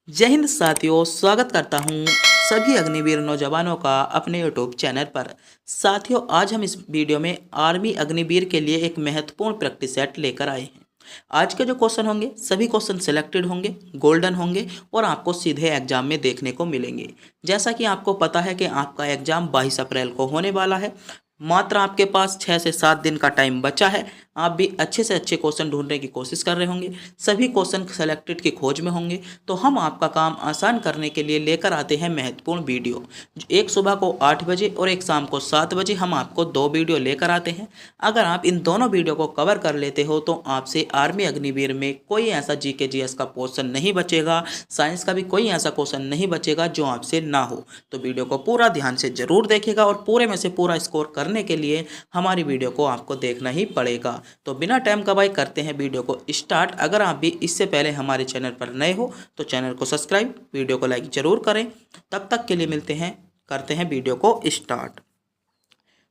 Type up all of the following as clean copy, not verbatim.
जय हिंद साथियों, स्वागत करता हूं सभी अग्निवीर नौजवानों का अपने यूट्यूब चैनल पर। साथियों, आज हम इस वीडियो में आर्मी अग्निवीर के लिए एक महत्वपूर्ण प्रैक्टिस सेट लेकर आए हैं। आज के जो क्वेश्चन होंगे सभी क्वेश्चन सिलेक्टेड होंगे, गोल्डन होंगे और आपको सीधे एग्जाम में देखने को मिलेंगे। जैसा कि आपको पता है कि आपका एग्जाम 22 अप्रैल को होने वाला है। मात्र आपके पास 6 से 7 दिन का टाइम बचा है। आप भी अच्छे से अच्छे क्वेश्चन ढूंढने की कोशिश कर रहे होंगे, सभी क्वेश्चन सेलेक्टेड की खोज में होंगे। तो हम आपका काम आसान करने के लिए लेकर आते हैं महत्वपूर्ण वीडियो। एक सुबह को 8 बजे और एक शाम को 7 बजे हम आपको 2 वीडियो लेकर आते हैं। अगर आप इन दोनों वीडियो को कवर कर लेते हो तो आपसे आर्मी अग्निवीर में कोई ऐसा जीके जीएस का क्वेश्चन नहीं बचेगा, साइंस का भी कोई ऐसा क्वेश्चन नहीं बचेगा जो आपसे ना हो। तो वीडियो को पूरा ध्यान से जरूर देखेगा और पूरे में से पूरा स्कोर करने के लिए हमारी वीडियो को आपको देखना ही पड़ेगा। तो बिना टाइम गवाए करते हैं वीडियो को स्टार्ट। अगर आप भी इससे पहले हमारे चैनल पर नए हो तो चैनल को सब्सक्राइब, वीडियो को लाइक जरूर करें। तब तक के लिए मिलते हैं, करते हैं वीडियो को स्टार्ट।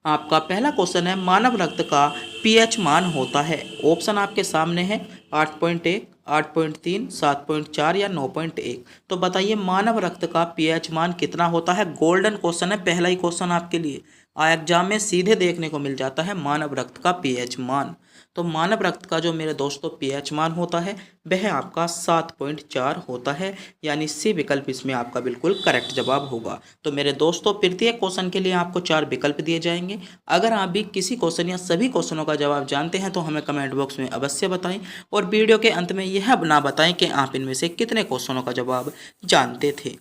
आपका पहला क्वेश्चन है, मानव रक्त का पीएच मान होता है। ऑप्शन आपके सामने है 8.1, 8.3, 7.4 या 9.1। तो बताइए मानव रक्त का पीएच मान कितना होता है। गोल्डन क्वेश्चन है, पहला ही क्वेश्चन आपके लिए एग्जाम में सीधे देखने को मिल जाता है मानव रक्त का पीएच मान। तो मानव रक्त का जो मेरे दोस्तों पीएच मान होता है वह आपका 7.4 होता है, यानी सी विकल्प इसमें आपका बिल्कुल करेक्ट जवाब होगा। तो मेरे दोस्तों प्रत्येक क्वेश्चन के लिए आपको 4 विकल्प दिए जाएंगे। अगर आप भी किसी क्वेश्चन या सभी क्वेश्चनों का जवाब जानते हैं तो हमें कमेंट बॉक्स में अवश्य बताएं और वीडियो के अंत में यह ना बताएं कि आप इनमें से कितने क्वेश्चनों का जवाब जानते थे।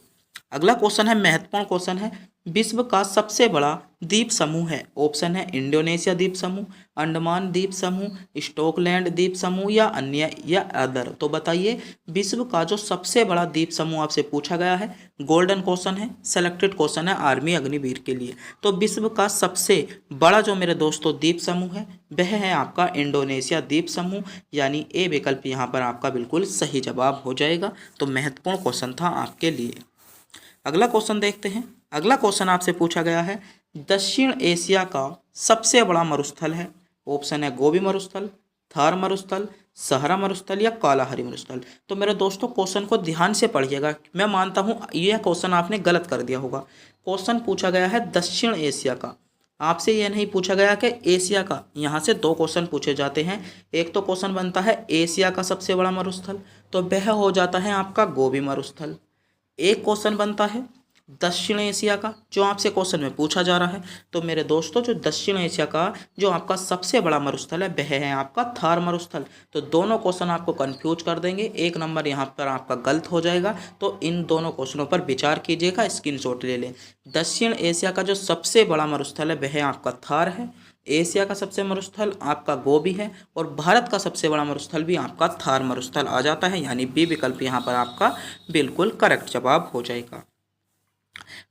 अगला क्वेश्चन है, महत्वपूर्ण क्वेश्चन है, विश्व का सबसे बड़ा द्वीप समूह है। ऑप्शन है इंडोनेशिया द्वीप समूह, अंडमान द्वीप समूह, स्टॉकलैंड द्वीप समूह या अन्य या अदर। तो बताइए विश्व का जो सबसे बड़ा द्वीप समूह आपसे पूछा गया है। गोल्डन क्वेश्चन है, सेलेक्टेड क्वेश्चन है आर्मी अग्निवीर के लिए। तो विश्व का सबसे बड़ा जो मेरे दोस्तों द्वीप समूह है वह है आपका इंडोनेशिया द्वीप समूह, यानी ए विकल्प यहाँ पर आपका बिल्कुल सही जवाब हो जाएगा। तो महत्वपूर्ण क्वेश्चन था आपके लिए। अगला क्वेश्चन देखते हैं। अगला क्वेश्चन आपसे पूछा गया है, दक्षिण एशिया का सबसे बड़ा मरुस्थल है। ऑप्शन है गोबी मरुस्थल, थार मरुस्थल, सहारा मरुस्थल या कालाहारी मरुस्थल। तो मेरे दोस्तों क्वेश्चन को ध्यान से पढ़िएगा। मैं मानता हूँ यह क्वेश्चन आपने गलत कर दिया होगा। क्वेश्चन पूछा गया है दक्षिण एशिया का, आपसे यह नहीं पूछा गया कि एशिया का। यहाँ से 2 क्वेश्चन पूछे जाते हैं। एक तो क्वेश्चन बनता है एशिया का सबसे बड़ा मरुस्थल, तो वह हो जाता है आपका गोबी मरुस्थल। एक क्वेश्चन बनता है दक्षिण एशिया का, जो आपसे क्वेश्चन में पूछा जा रहा है। तो मेरे दोस्तों जो दक्षिण एशिया का जो आपका सबसे बड़ा मरुस्थल है वह है आपका थार मरुस्थल। तो दोनों क्वेश्चन आपको कंफ्यूज कर देंगे, 1 नंबर यहाँ पर आपका गलत हो जाएगा। तो इन दोनों क्वेश्चनों पर विचार कीजिएगा, स्क्रीनशॉट ले लें। दक्षिण एशिया का जो सबसे बड़ा मरुस्थल है वह आपका थार है, एशिया का सबसे मरुस्थल आपका गोबी है और भारत का सबसे बड़ा मरुस्थल भी आपका थार मरुस्थल आ जाता है, यानी बी विकल्प यहाँ पर आपका बिल्कुल करेक्ट जवाब हो जाएगा।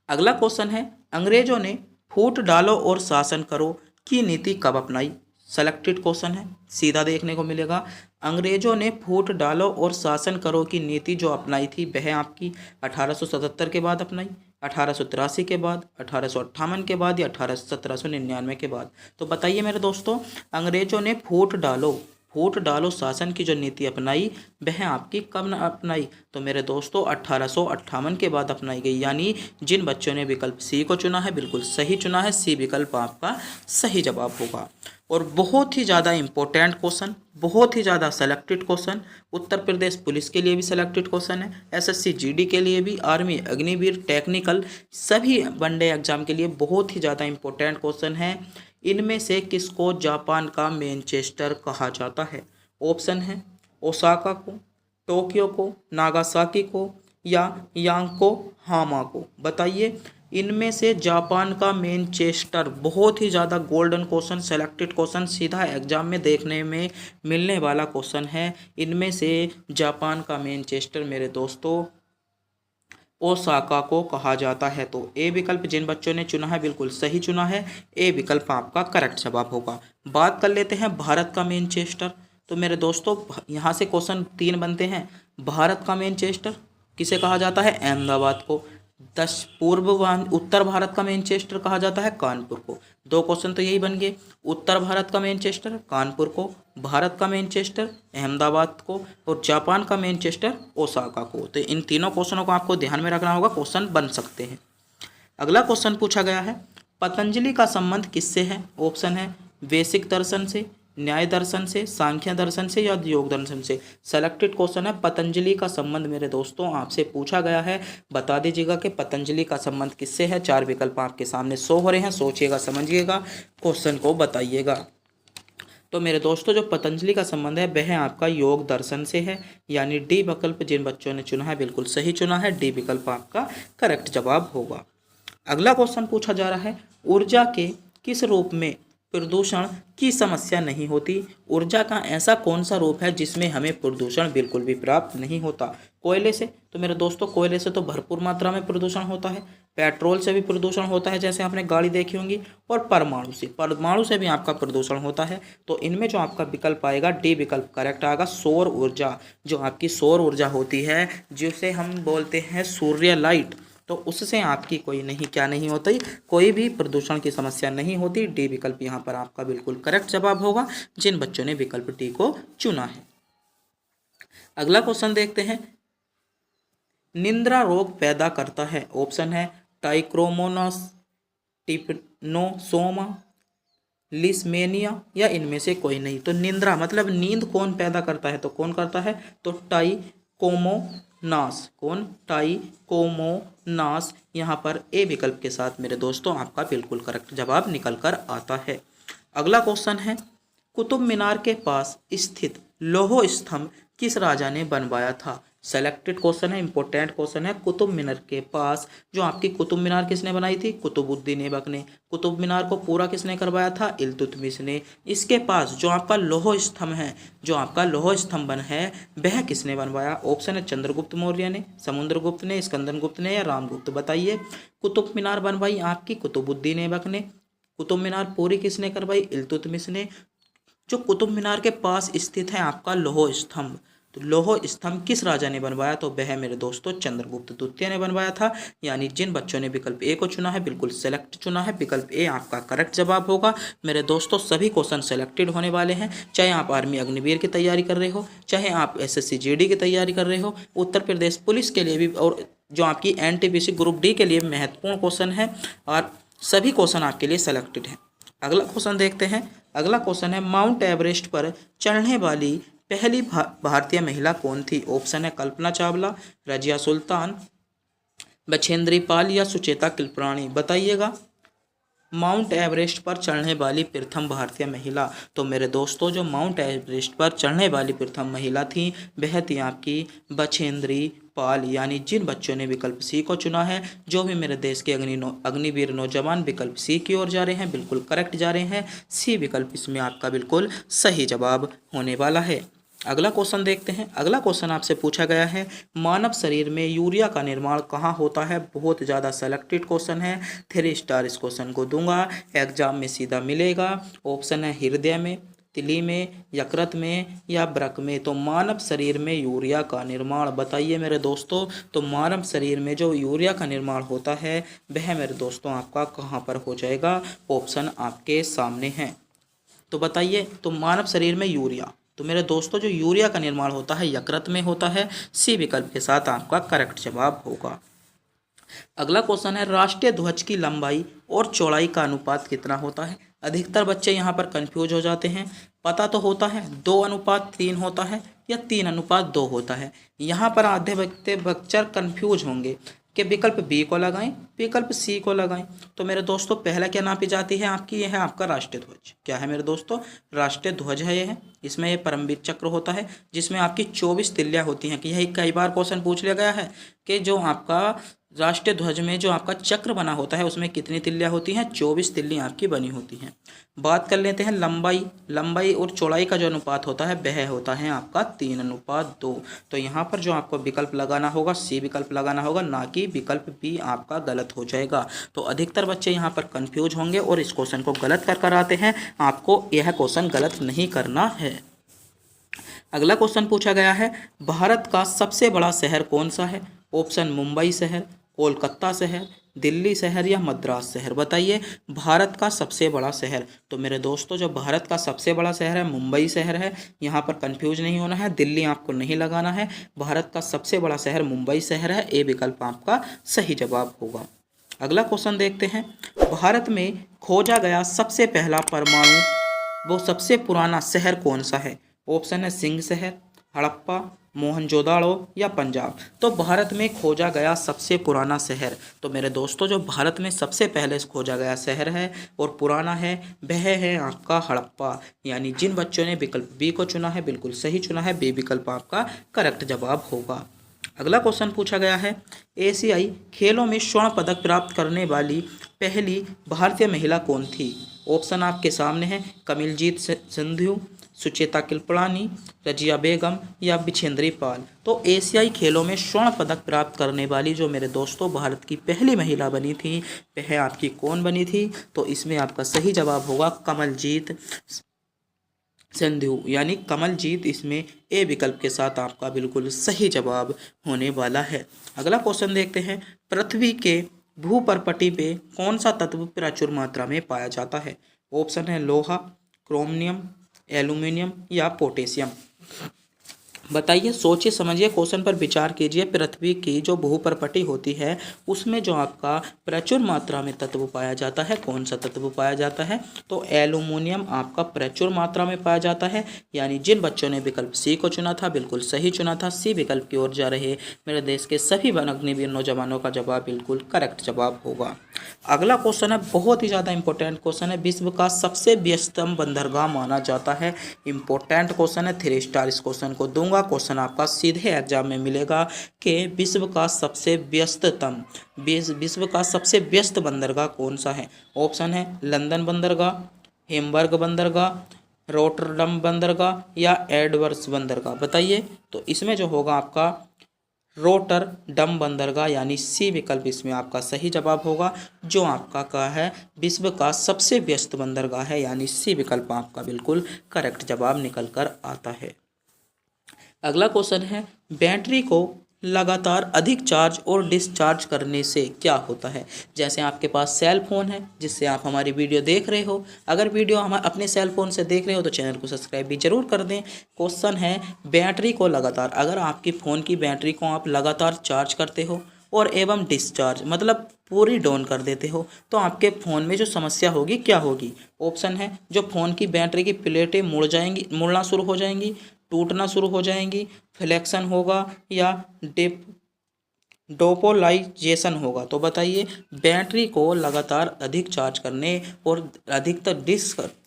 अगला क्वेश्चन है, अंग्रेजों ने फूट डालो और शासन करो की नीति कब अपनाई। सेलेक्टेड क्वेश्चन है, सीधा देखने को मिलेगा। अंग्रेजों ने फूट डालो और शासन करो की नीति जो अपनाई थी वह आपकी 1877 के बाद अपनाई, 1883 के बाद, 1858 के बाद या 1799 के बाद। तो बताइए मेरे दोस्तों अंग्रेजों ने फूट डालो शासन की जो नीति अपनाई वह आपकी कब अपनाई। तो मेरे दोस्तों 1858 के बाद अपनाई गई, यानी जिन बच्चों ने विकल्प सी को चुना है बिल्कुल सही चुना है, सी विकल्प आपका सही जवाब होगा। और बहुत ही ज़्यादा इंपॉर्टेंट क्वेश्चन, बहुत ही ज़्यादा selected question, Uttar Pradesh police के लिए भी सेलेक्टेड क्वेश्चन है, एसएससी जीडी के लिए भी, आर्मी अग्निवीर, टेक्निकल सभी वनडे एग्जाम के लिए बहुत ही ज़्यादा इंपॉर्टेंट क्वेश्चन है। इनमें से किसको जापान का मैनचेस्टर कहा जाता है। ऑप्शन है ओसाका को, टोक्यो को, नागासाकी को या योकोहामा को। बताइए इनमें से जापान का मैनचेस्टर, बहुत ही ज़्यादा गोल्डन क्वेश्चन, सेलेक्टेड क्वेश्चन, सीधा एग्जाम में देखने में मिलने वाला क्वेश्चन है। इनमें से जापान का मैनचेस्टर मेरे दोस्तों ओसाका को कहा जाता है। तो ए विकल्प जिन बच्चों ने चुना है बिल्कुल सही चुना है, ए विकल्प आपका करेक्ट जवाब होगा। बात कर लेते हैं भारत का मैनचेस्टर। तो मेरे दोस्तों यहाँ से क्वेश्चन 3 बनते हैं। भारत का मैनचेस्टर किसे कहा जाता है, अहमदाबाद को। उत्तर भारत का मैनचेस्टर कहा जाता है कानपुर को। दो क्वेश्चन तो यही बन गए। उत्तर भारत का मैनचेस्टर कानपुर को, भारत का मैनचेस्टर अहमदाबाद को, और जापान का मैनचेस्टर ओसाका को। तो इन तीनों क्वेश्चनों को आपको ध्यान में रखना होगा, क्वेश्चन बन सकते हैं। अगला क्वेश्चन पूछा गया है, पतंजलि का संबंध किससे है? ऑप्शन है वैदिक दर्शन से, न्याय दर्शन से, सांख्य दर्शन से या योग दर्शन से। सेलेक्टेड क्वेश्चन है। पतंजलि का संबंध मेरे दोस्तों आपसे पूछा गया है, बता दीजिएगा कि पतंजलि का संबंध किससे है। चार विकल्प आपके सामने शो हो रहे हैं, सोचिएगा, समझिएगा, क्वेश्चन को बताइएगा। तो मेरे दोस्तों जो पतंजलि का संबंध है वह आपका योग दर्शन से है, यानी डी विकल्प जिन बच्चों ने चुना है बिल्कुल सही चुना है, डी विकल्प आपका करेक्ट जवाब होगा। अगला क्वेश्चन पूछा जा रहा है, ऊर्जा के किस रूप में प्रदूषण की समस्या नहीं होती? ऊर्जा का ऐसा कौन सा रूप है जिसमें हमें प्रदूषण बिल्कुल भी प्राप्त नहीं होता? कोयले से। तो मेरे दोस्तों कोयले से तो भरपूर मात्रा में प्रदूषण होता है, पेट्रोल से भी प्रदूषण होता है जैसे आपने गाड़ी देखी होंगी, और परमाणु से भी आपका प्रदूषण होता है। तो इनमें जो आपका विकल्प आएगा डी विकल्प करेक्ट आएगा। सौर ऊर्जा, जो आपकी सौर ऊर्जा होती है जिसे हम बोलते हैं सूर्य लाइट, तो उससे आपकी कोई नहीं क्या नहीं होती, कोई भी प्रदूषण की समस्या नहीं होती। डी विकल्प यहाँ पर आपका बिल्कुल करेक्ट जवाब होगा जिन बच्चों ने विकल्प डी को चुना है। अगला क्वेश्चन देखते हैं, निद्रा रोग पैदा करता है? ऑप्शन है टाइक्रोमोनास, टिप्नोसोमा, लिस्मेनिया या इनमें से कोई नहीं। तो निद्रा मतलब नींद कौन पैदा करता है? तो कौन करता है? तो टाइकोमोनास। कौन? टाइकोमोनास। यहाँ पर ए विकल्प के साथ मेरे दोस्तों आपका बिल्कुल करेक्ट जवाब निकल कर आता है। अगला क्वेश्चन है, कुतुब मीनार के पास स्थित लौह स्तंभ किस राजा ने बनवाया था? सेलेक्टेड क्वेश्चन है, इंपॉर्टेंट क्वेश्चन है। कुतुब मीनार के पास जो आपकी कुतुब मीनार किसने बनाई थी? कुतुबुद्दीन ऐबक ने। कुतुब मीनार को पूरा किसने करवाया था? इल्तुतमिश ने। इसके पास जो आपका लौह स्तंभ है, जो आपका लौह स्तंभन है वह किसने बनवाया? ऑप्शन है चंद्रगुप्त मौर्य ने, समुद्रगुप्त ने, स्कंदनगुप्त ने या रामगुप्त। बताइए। कुतुब मीनार बनवाई आपकी कुतुबुद्दीन ऐबक ने। कुतुब मीनार पूरी किसने करवाई? इल्तुतमिश ने। जो कुतुब मीनार के पास स्थित है आपका लौह स्तंभ, तो लौह स्तंभ किस राजा ने बनवाया? तो वह मेरे दोस्तों चंद्रगुप्त द्वितीय ने बनवाया था। यानी जिन बच्चों ने विकल्प ए को चुना है बिल्कुल सेलेक्ट चुना है, विकल्प ए आपका करेक्ट जवाब होगा। मेरे दोस्तों सभी क्वेश्चन सेलेक्टेड होने वाले हैं, चाहे आप आर्मी अग्निवीर की तैयारी कर रहे हो, चाहे आप एसएससी जीडी की तैयारी कर रहे हो, उत्तर प्रदेश पुलिस के लिए भी, और जो आपकी एनटीपीसी ग्रुप डी के लिए महत्वपूर्ण क्वेश्चन है, और सभी क्वेश्चन आपके लिए सेलेक्टेड हैं। अगला क्वेश्चन देखते हैं। अगला क्वेश्चन है, माउंट एवरेस्ट पर चढ़ने वाली पहली भारतीय महिला कौन थी? ऑप्शन है कल्पना चावला, रजिया सुल्तान, बछेंद्री पाल या सुचेता कृपलानी। बताइएगा। माउंट एवरेस्ट पर चढ़ने वाली प्रथम भारतीय महिला, तो मेरे दोस्तों जो माउंट एवरेस्ट पर चढ़ने वाली प्रथम महिला थी वह थी आपकी बछेंद्री पाल। यानी जिन बच्चों ने विकल्प सी को चुना है, जो भी मेरे देश के अग्निवीर नौजवान विकल्प सी की ओर जा रहे हैं बिल्कुल करेक्ट जा रहे हैं। सी विकल्प इसमें आपका बिल्कुल सही जवाब होने वाला है। अगला क्वेश्चन देखते हैं। अगला क्वेश्चन आपसे पूछा गया है, मानव शरीर में यूरिया का निर्माण कहाँ होता है? बहुत ज़्यादा सेलेक्टेड क्वेश्चन है, 3 स्टार इस क्वेश्चन को दूंगा, एग्जाम में सीधा मिलेगा। ऑप्शन है हृदय में, तिली में, यकृत में या वृक्क में। तो मानव शरीर में यूरिया का निर्माण बताइए मेरे दोस्तों। तो मानव शरीर में जो यूरिया का निर्माण होता है वह मेरे दोस्तों आपका कहाँ पर हो जाएगा? ऑप्शन आपके सामने हैं, तो बताइए। तो मानव शरीर में यूरिया, तो मेरे दोस्तों जो यूरिया का निर्माण होता है यकृत में होता है। सी विकल्प के साथ आपका करेक्ट जवाब होगा। अगला क्वेश्चन है, राष्ट्रीय ध्वज की लंबाई और चौड़ाई का अनुपात कितना होता है? अधिकतर बच्चे यहाँ पर कंफ्यूज हो जाते हैं। पता तो होता है 2:3 होता है या 3:2 होता है। यहाँ पर आधे बच्चे कंफ्यूज होंगे कि विकल्प बी को लगाएं, विकल्प सी को लगाएं। तो मेरे दोस्तों पहला क्या नापी जाती है आपकी? यह है आपका राष्ट्रीय ध्वज। क्या है मेरे दोस्तों? राष्ट्रीय ध्वज है यह। इसमें यह परमवीर चक्र होता है जिसमें आपकी 24 तिल्लियाँ होती हैं। कि यही कई बार क्वेश्चन पूछ लिया गया है कि जो आपका राष्ट्रीय ध्वज में जो आपका चक्र बना होता है उसमें कितनी तिल्लियाँ होती हैं? 24 तिल्लियाँ आपकी बनी होती हैं। बात कर लेते हैं लंबाई और चौड़ाई का जो अनुपात होता है वह होता है आपका 3:2। तो यहाँ पर जो आपको विकल्प लगाना होगा सी विकल्प लगाना होगा, ना कि विकल्प बी आपका गलत हो जाएगा। तो अधिकतर बच्चे यहाँ पर कंफ्यूज होंगे और इस क्वेश्चन को गलत कर आते हैं। आपको यह क्वेश्चन गलत नहीं करना है। अगला क्वेश्चन पूछा गया है, भारत का सबसे बड़ा शहर कौन सा है? ऑप्शन मुंबई शहर, कोलकाता शहर, दिल्ली शहर या मद्रास शहर? बताइए। भारत का सबसे बड़ा शहर, तो मेरे दोस्तों जो भारत का सबसे बड़ा शहर है मुंबई शहर है। यहाँ पर कंफ्यूज नहीं होना है, दिल्ली आपको नहीं लगाना है। भारत का सबसे बड़ा शहर मुंबई शहर है। ए विकल्प आपका सही जवाब होगा। अगला क्वेश्चन देखते हैं। भारत में खोजा गया सबसे पहला परमाणु वो सबसे पुराना शहर कौन सा है? ऑप्शन है सिंह शहर, हड़प्पा, मोहनजोदाड़ो या पंजाब। तो भारत में खोजा गया सबसे पुराना शहर, तो मेरे दोस्तों जो भारत में सबसे पहले खोजा गया शहर है और पुराना है वह है आपका हड़प्पा। यानी जिन बच्चों ने विकल्प बी को चुना है बिल्कुल सही चुना है, बी विकल्प आपका करेक्ट जवाब होगा। अगला क्वेश्चन पूछा गया है। एशियाई खेलों में स्वर्ण पदक प्राप्त करने वाली पहली भारतीय महिला कौन थी? ऑप्शन आपके सामने है, कमलजीत संधू, सुचेता कृपलानी, रजिया बेगम या बिछेंद्री पाल। तो एशियाई खेलों में स्वर्ण पदक प्राप्त करने वाली जो मेरे दोस्तों भारत की पहली महिला बनी थी वह आपकी कौन बनी थी? तो इसमें आपका सही जवाब होगा कमलजीत संधू, यानी कमलजीत इसमें ए विकल्प के साथ आपका बिल्कुल सही जवाब होने वाला है। अगला क्वेश्चन देखते हैं। पृथ्वी के भूपर्पटी पे कौन सा तत्व प्रचुर मात्रा में पाया जाता है? ऑप्शन है लोहा, क्रोमियम, एल्यूमिनियम या पोटेशियम। बताइए, सोचिए समझिए, क्वेश्चन पर विचार कीजिए। पृथ्वी की जो भूपर्पटी होती है उसमें जो आपका प्रचुर मात्रा में तत्व पाया जाता है, कौन सा तत्व पाया जाता है? तो एल्यूमिनियम आपका प्रचुर मात्रा में पाया जाता है। यानी जिन बच्चों ने विकल्प सी को चुना था बिल्कुल सही चुना था, सी विकल्प की ओर जा रहे मेरे देश के सभी अग्निवीर नौजवानों का जवाब बिल्कुल करेक्ट जवाब होगा। अगला क्वेश्चन है, बहुत ही ज़्यादा इंपॉर्टेंट क्वेश्चन है। विश्व का सबसे व्यस्ततम बंदरगाह माना जाता है। इंपॉर्टेंट क्वेश्चन है, 3 स्टार इस क्वेश्चन को दूंगा। क्वेश्चन आपका सीधे एग्जाम में मिलेगा कि विश्व का सबसे सबसे व्यस्त बंदरगाह कौन सा है? ऑप्शन है लंदन बंदरगाह, हेमबर्ग बंदरगाह, रोटरडम बंदरगाह या एडवर्ड्स बंदरगाह। बताइए। तो इसमें जो होगा आपका रोटरडम बंदरगाह, यानी सी विकल्प इसमें आपका सही जवाब होगा। जो आपका कहा है विश्व का सबसे व्यस्त बंदरगाह है, यानी सी विकल्प आपका बिल्कुल करेक्ट जवाब निकल कर आता है। अगला क्वेश्चन है, बैटरी को लगातार अधिक चार्ज और डिस्चार्ज करने से क्या होता है? जैसे आपके पास सेल फोन है जिससे आप हमारी वीडियो देख रहे हो, अगर वीडियो हम अपने सेल फोन से देख रहे हो तो चैनल को सब्सक्राइब भी जरूर कर दें। क्वेश्चन है, बैटरी को लगातार, अगर आपकी फ़ोन की बैटरी को आप लगातार चार्ज करते हो और एवं डिस्चार्ज मतलब पूरी डाउन कर देते हो तो आपके फ़ोन में जो समस्या होगी क्या होगी? ऑप्शन है जो फ़ोन की बैटरी की प्लेटें मुड़ना शुरू हो जाएंगी, टूटना शुरू हो जाएंगी, फ्लैक्शन होगा या डोपोलाइजेशन होगा। तो बताइए, बैटरी को लगातार अधिक चार्ज करने और अधिकतर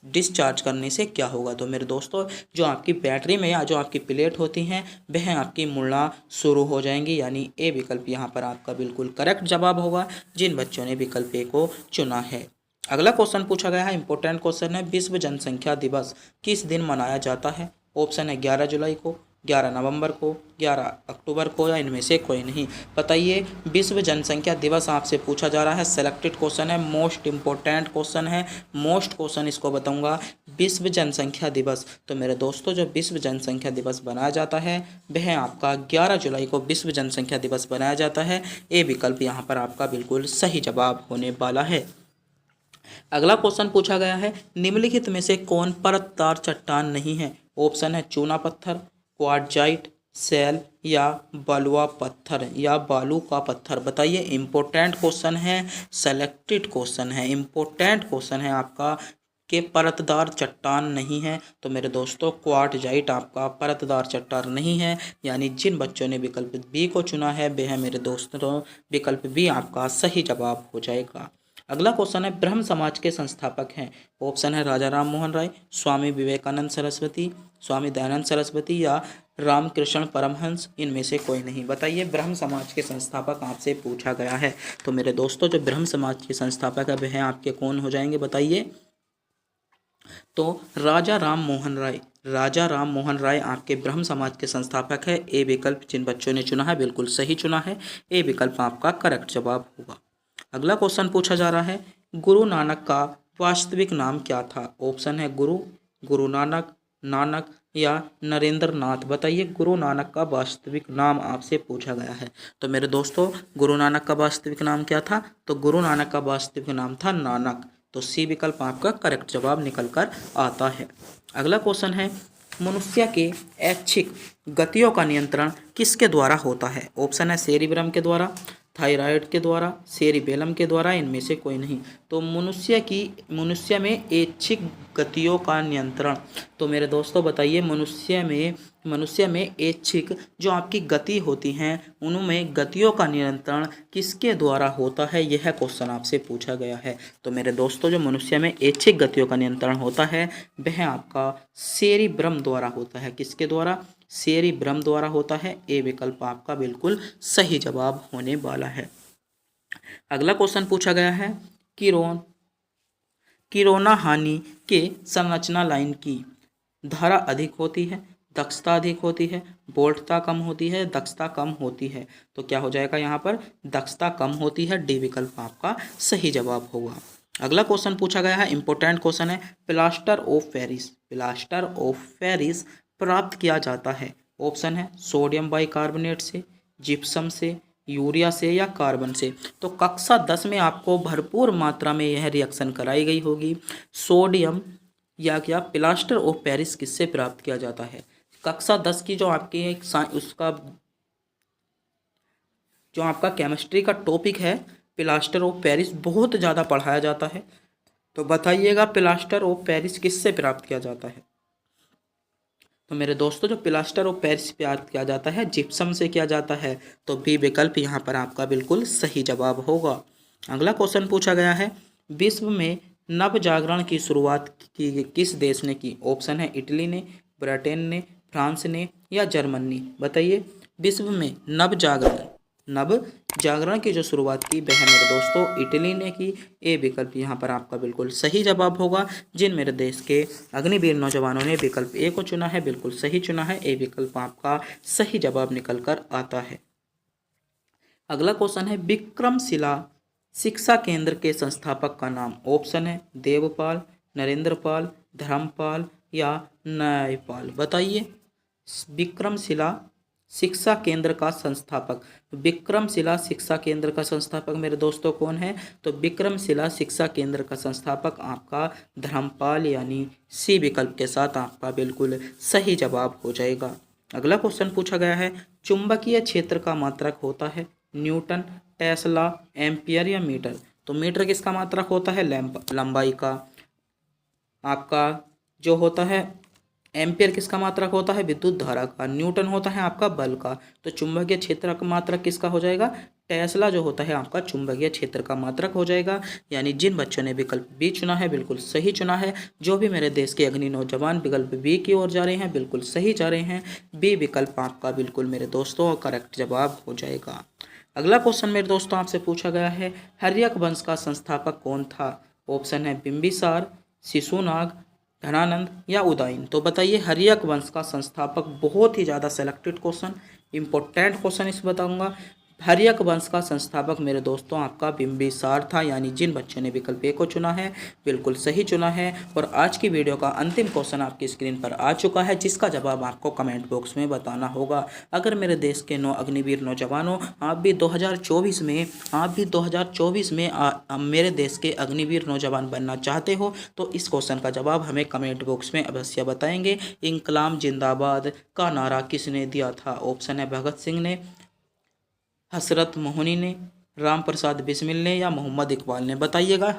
डिस्चार्ज करने से क्या होगा? तो मेरे दोस्तों जो आपकी बैटरी में या जो आपकी प्लेट होती हैं वह आपकी मुड़ना शुरू हो जाएंगी, यानी ए विकल्प यहाँ पर आपका बिल्कुल करेक्ट जवाब होगा जिन बच्चों ने विकल्प ए को चुना है। अगला क्वेश्चन पूछा गया है, इंपॉर्टेंट क्वेश्चन है, विश्व जनसंख्या दिवस किस दिन मनाया जाता है? ऑप्शन है 11 जुलाई को, 11 नवंबर को, 11 अक्टूबर को या इनमें से कोई नहीं। बताइए, विश्व जनसंख्या दिवस आपसे पूछा जा रहा है, सेलेक्टेड क्वेश्चन है, मोस्ट इंपॉर्टेंट क्वेश्चन है, मोस्ट क्वेश्चन इसको बताऊंगा। विश्व जनसंख्या दिवस, तो मेरे दोस्तों जो विश्व जनसंख्या दिवस बनाया जाता है वह आपका 11 जुलाई को विश्व जनसंख्या दिवस बनाया जाता है। ए विकल्प यहाँ पर आपका बिल्कुल सही जवाब होने वाला है। अगला क्वेश्चन पूछा गया है, निम्नलिखित में से कौन परतदार चट्टान नहीं है? ऑप्शन है चूना पत्थर, क्वार्टजाइट, सेल या बलुआ पत्थर या बालू का पत्थर। बताइए, इंपॉर्टेंट क्वेश्चन है, सेलेक्टेड क्वेश्चन है, इंपॉर्टेंट क्वेश्चन है आपका कि परतदार चट्टान नहीं है। तो मेरे दोस्तों क्वार्टजाइट आपका परतदार चट्टान नहीं है, यानी जिन बच्चों ने विकल्प बी को चुना है वह मेरे दोस्तों विकल्प बी आपका सही जवाब हो जाएगा। अगला क्वेश्चन है, ब्रह्म समाज के संस्थापक हैं। ऑप्शन है राजा राम मोहन राय, स्वामी विवेकानंद सरस्वती, स्वामी दयानंद सरस्वती या रामकृष्ण परमहंस, इनमें से कोई नहीं। बताइए, ब्रह्म समाज के संस्थापक आपसे पूछा गया है। तो मेरे दोस्तों जो ब्रह्म समाज के संस्थापक है वह आपके कौन हो जाएंगे? बताइए। तो राजा राम मोहन राय, राजा राम मोहन राय आपके ब्रह्म समाज के संस्थापक है। ए विकल्प जिन बच्चों ने चुना है बिल्कुल सही चुना है, ए विकल्प आपका करेक्ट जवाब होगा। अगला क्वेश्चन पूछा जा रहा है, गुरु नानक का वास्तविक नाम क्या था? ऑप्शन है गुरु, गुरु नानक, नानक, या नरेंद्र नाथ? बताइए गुरु नानक का वास्तविक नाम आपसे पूछा गया है। तो मेरे दोस्तों गुरु नानक का वास्तविक नाम क्या था? तो गुरु नानक का वास्तविक नाम था नानक। तो सी विकल्प आपका करेक्ट जवाब निकल कर आता है। अगला क्वेश्चन है, मनुष्य के ऐच्छिक गतियों का नियंत्रण किसके द्वारा होता है? ऑप्शन है सेरिब्रम के द्वारा, थायराइड के द्वारा, सेरिबेलम के द्वारा, इनमें से कोई नहीं। तो मनुष्य में ऐच्छिक गतियों का नियंत्रण, तो मेरे दोस्तों बताइए मनुष्य में ऐच्छिक जो आपकी गति होती हैं उनमें गतियों का नियंत्रण किसके द्वारा होता है, यह क्वेश्चन आपसे पूछा गया है। तो मेरे दोस्तों जो मनुष्य में ऐच्छिक गतियों का नियंत्रण होता है वह आपका सेरिब्रम द्वारा होता है। किसके द्वारा? सेरिब्रम द्वारा होता है। ए विकल्प आपका बिल्कुल सही जवाब होने वाला है। अगला क्वेश्चन पूछा गया है, किरोना हानि के संरचना लाइन की धारा अधिक होती है, दक्षता अधिक होती है, वोल्टता कम होती है, दक्षता कम होती है? तो क्या हो जाएगा यहाँ पर? दक्षता कम होती है। डी विकल्प आपका सही जवाब होगा। अगला क्वेश्चन पूछा गया है, इंपॉर्टेंट क्वेश्चन है, प्लास्टर ऑफ पेरिस प्राप्त किया जाता है। ऑप्शन है सोडियम बाइकार्बोनेट से, जिप्सम से, यूरिया से या कार्बन से? तो कक्षा 10 में आपको भरपूर मात्रा में यह रिएक्शन कराई गई होगी। सोडियम या क्या प्लास्टर ऑफ पेरिस किससे प्राप्त किया जाता है? कक्षा 10 की जो आपकी जो आपका केमिस्ट्री का टॉपिक है प्लास्टर ऑफ पेरिस बहुत ज़्यादा पढ़ाया जाता है। तो बताइएगा प्लास्टर ऑफ पेरिस किससे प्राप्त किया जाता है? तो मेरे दोस्तों जो प्लास्टर ऑफ पेरिस प्राप्त किया जाता है जिप्सम से किया जाता है। तो बी विकल्प यहाँ पर आपका बिल्कुल सही जवाब होगा। अगला क्वेश्चन पूछा गया है, विश्व में नव जागरण की शुरुआत की किस देश ने की? ऑप्शन है इटली ने, ब्रिटेन ने, फ्रांस ने या जर्मनी? बताइए विश्व में नव जागरण की जो शुरुआत की वह मेरे दोस्तों इटली ने की। ए विकल्प यहाँ पर आपका बिल्कुल सही जवाब होगा। जिन मेरे देश के अग्निवीर नौजवानों ने विकल्प ए को चुना है बिल्कुल सही चुना है। ए विकल्प आपका सही जवाब निकल कर आता है। अगला क्वेश्चन है, विक्रमशिला शिक्षा केंद्र के संस्थापक का नाम? ऑप्शन है देवपाल, नरेंद्रपाल, धर्मपाल या न्यायपाल? बताइए विक्रमशिला शिक्षा केंद्र का संस्थापक। विक्रमशिला शिक्षा केंद्र का संस्थापक मेरे दोस्तों कौन है? तो विक्रमशिला शिक्षा केंद्र का संस्थापक आपका धर्मपाल, यानी सी विकल्प के साथ आपका बिल्कुल सही जवाब हो जाएगा। अगला क्वेश्चन पूछा गया है, चुंबकीय क्षेत्र का मात्रक होता है न्यूटन, टेस्ला, एम्पियर या मीटर? तो मीटर किसका मात्रक होता है? लंबाई का। आपका जो होता है एम्पियर किसका मात्रक होता है? विद्युत धारा का। न्यूटन होता है आपका बल का। तो चुंबकीय क्षेत्र का मात्रक किसका हो जाएगा? टेस्ला जो होता है आपका चुंबकीय क्षेत्र का मात्रक हो जाएगा। यानी जिन बच्चों ने विकल्प बी चुना है बिल्कुल सही चुना है। जो भी मेरे देश के अग्नि नौजवान विकल्प बी की ओर जा रहे हैं बिल्कुल सही जा रहे हैं। बी विकल्प आपका बिल्कुल मेरे दोस्तों करेक्ट जवाब हो जाएगा। अगला क्वेश्चन मेरे दोस्तों आपसे पूछा गया है, हर्यक वंश का संस्थापक कौन था? ऑप्शन है बिंबिसार, शिशुनाग, धनानंद या उदयन? तो बताइए हर्यक वंश का संस्थापक, बहुत ही ज़्यादा सेलेक्टेड क्वेश्चन, इंपॉर्टेंट क्वेश्चन इस बताऊंगा। हर्यक वंश का संस्थापक मेरे दोस्तों आपका बिंबिसार था। यानी जिन बच्चों ने विकल्प ए को चुना है बिल्कुल सही चुना है। और आज की वीडियो का अंतिम क्वेश्चन आपकी स्क्रीन पर आ चुका है जिसका जवाब आपको कमेंट बॉक्स में बताना होगा। अगर मेरे देश के अग्निवीर नौजवानों आप भी 2024 में मेरे देश के अग्निवीर नौजवान बनना चाहते हो तो इस क्वेश्चन का जवाब हमें कमेंट बॉक्स में अवश्य बताएंगे। इंकलाब जिंदाबाद का नारा किसने दिया था? ऑप्शन है भगत सिंह ने, हसरत मोहनी ने, राम प्रसाद बिस्मिल ने या मोहम्मद इकबाल ने? बताइएगा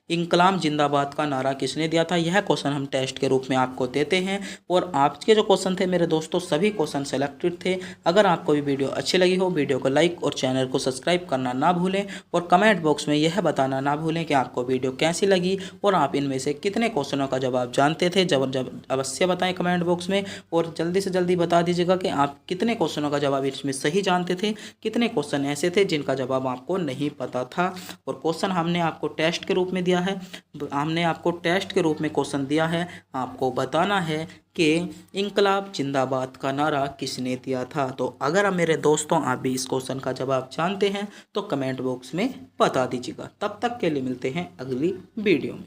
इंकलाब जिंदाबाद का नारा किसने दिया था? यह क्वेश्चन हम टेस्ट के रूप में आपको देते हैं। और आज के जो क्वेश्चन थे मेरे दोस्तों सभी क्वेश्चन सेलेक्टेड थे। अगर आपको भी वीडियो अच्छी लगी हो वीडियो को लाइक और चैनल को सब्सक्राइब करना ना भूलें और कमेंट बॉक्स में यह बताना ना भूलें कि आपको वीडियो कैसी लगी और आप इनमें से कितने क्वेश्चनों का जवाब जानते थे। जब अवश्य बताएं कमेंट बॉक्स में और जल्दी से जल्दी बता दीजिएगा कि आप कितने क्वेश्चनों का जवाब इसमें सही जानते थे, कितने क्वेश्चन ऐसे थे जिनका जवाब आपको नहीं पता था। और क्वेश्चन हमने आपको टेस्ट के रूप में दिया है, हमने आपको टेस्ट के रूप में क्वेश्चन दिया है। आपको बताना है कि इंकलाब जिंदाबाद का नारा किसने दिया था। तो अगर मेरे दोस्तों आप भी इस क्वेश्चन का जवाब जानते हैं तो कमेंट बॉक्स में बता दीजिएगा। तब तक के लिए मिलते हैं अगली वीडियो में।